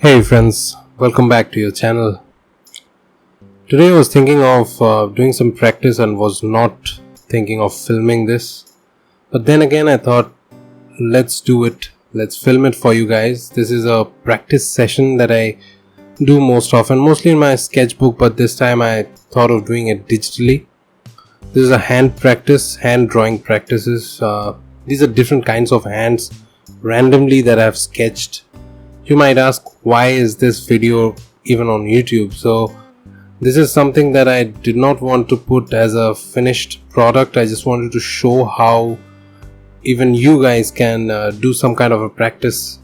Hey friends, welcome back to your channel. Today I was thinking of doing some practice and was not thinking of filming this. But then again I thought, let's do it. Let's film it for you guys. This is a practice session that I do most often, mostly in my sketchbook, but this time I thought of doing it digitally. This is a hand practice, hand drawing practices. These are different kinds of hands randomly that I've sketched. You might ask, why is this video even on YouTube? So this is something that I did not want to put as a finished product. I just wanted to show how even you guys can do some kind of a practice,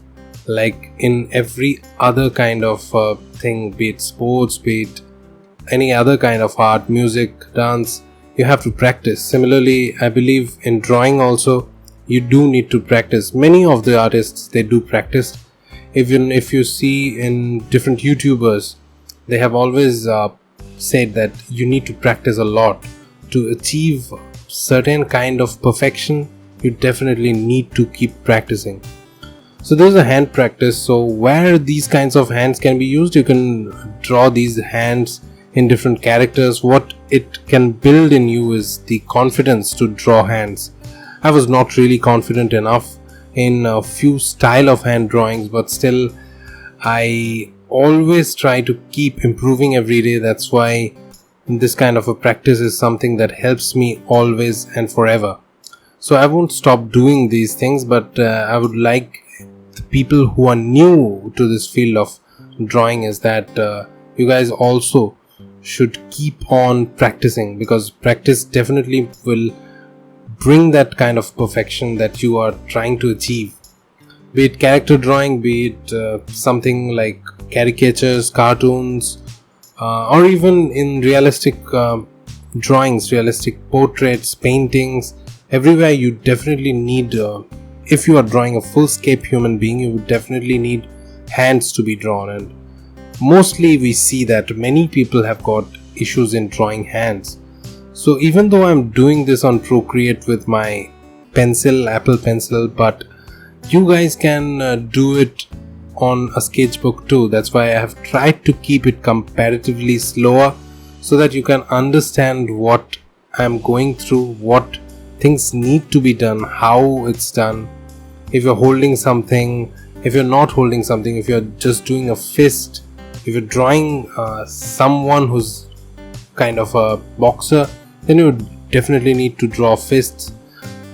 like in every other kind of thing, be it sports, be it any other kind of art, music, dance. You have to practice. Similarly, I believe in drawing also you do need to practice. Many of the artists, they do practice. Even if you see in different YouTubers, they have always said that you need to practice a lot to achieve certain kind of perfection. You definitely need to keep practicing. So there's a hand practice. So where these kinds of hands can be used, you can draw these hands in different characters. What it can build in you is the confidence to draw hands. I was not really confident enough in a few style of hand drawings, but still I always try to keep improving every day. That's why this kind of a practice is something that helps me always and forever. So I won't stop doing these things, but I would like the people who are new to this field of drawing is that you guys also should keep on practicing, because practice definitely will bring that kind of perfection that you are trying to achieve. Be it character drawing, be it something like caricatures, cartoons, or even in realistic drawings, realistic portraits, paintings. Everywhere you definitely need, if you are drawing a full-scape human being, you would definitely need hands to be drawn. And mostly we see that many people have got issues in drawing hands. So even though I'm doing this on Procreate with my pencil, Apple Pencil, but you guys can do it on a sketchbook too. That's why I have tried to keep it comparatively slower so that you can understand what I'm going through, what things need to be done, how it's done. If you're holding something, if you're not holding something, if you're just doing a fist, if you're drawing someone who's kind of a boxer, then you definitely need to draw fists.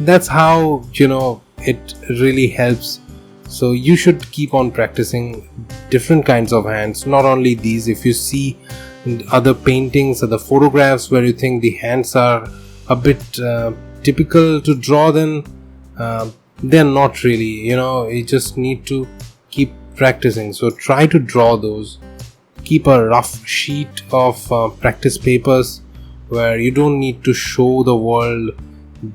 That's how, it really helps. So you should keep on practicing different kinds of hands, not only these. If you see other paintings or the photographs where you think the hands are a bit typical to draw, then they're not really. You just need to keep practicing. So try to draw those. Keep a rough sheet of practice papers where you don't need to show the world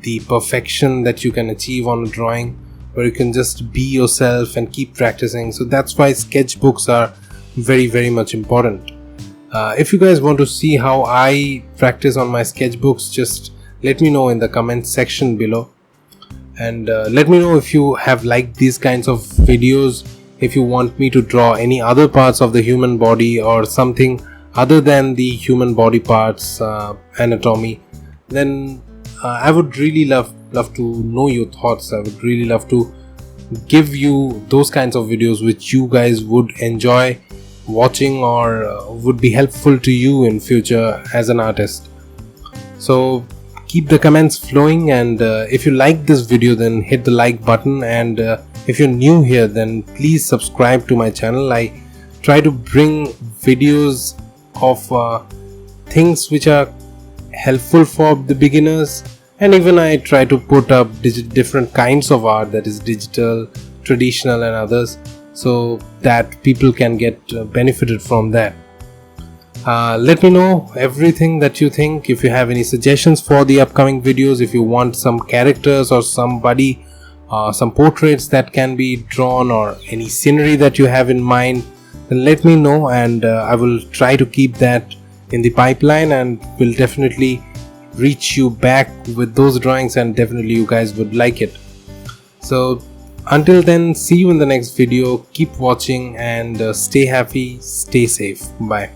the perfection that you can achieve on a drawing, where you can just be yourself and keep practicing. So that's why sketchbooks are very, very much important. If you guys want to see how I practice on my sketchbooks, just let me know in the comment section below. And let me know if you have liked these kinds of videos, if you want me to draw any other parts of the human body or something other than the human body parts, anatomy, then I would really love to know your thoughts. I would really love to give you those kinds of videos which you guys would enjoy watching or would be helpful to you in future as an artist. So keep the comments flowing, and if you like this video, then hit the like button, and if you're new here, then please subscribe to my channel. I try to bring videos of things which are helpful for the beginners, and even I try to put up different kinds of art, that is digital, traditional and others, so that people can get benefited from that. Let me know everything that you think. If you have any suggestions for the upcoming videos, if you want some characters or somebody, some portraits that can be drawn, or any scenery that you have in mind, then let me know, and I will try to keep that in the pipeline, and will definitely reach you back with those drawings, and definitely you guys would like it. So Until then, see you in the next video. Keep watching and stay happy, stay safe. Bye.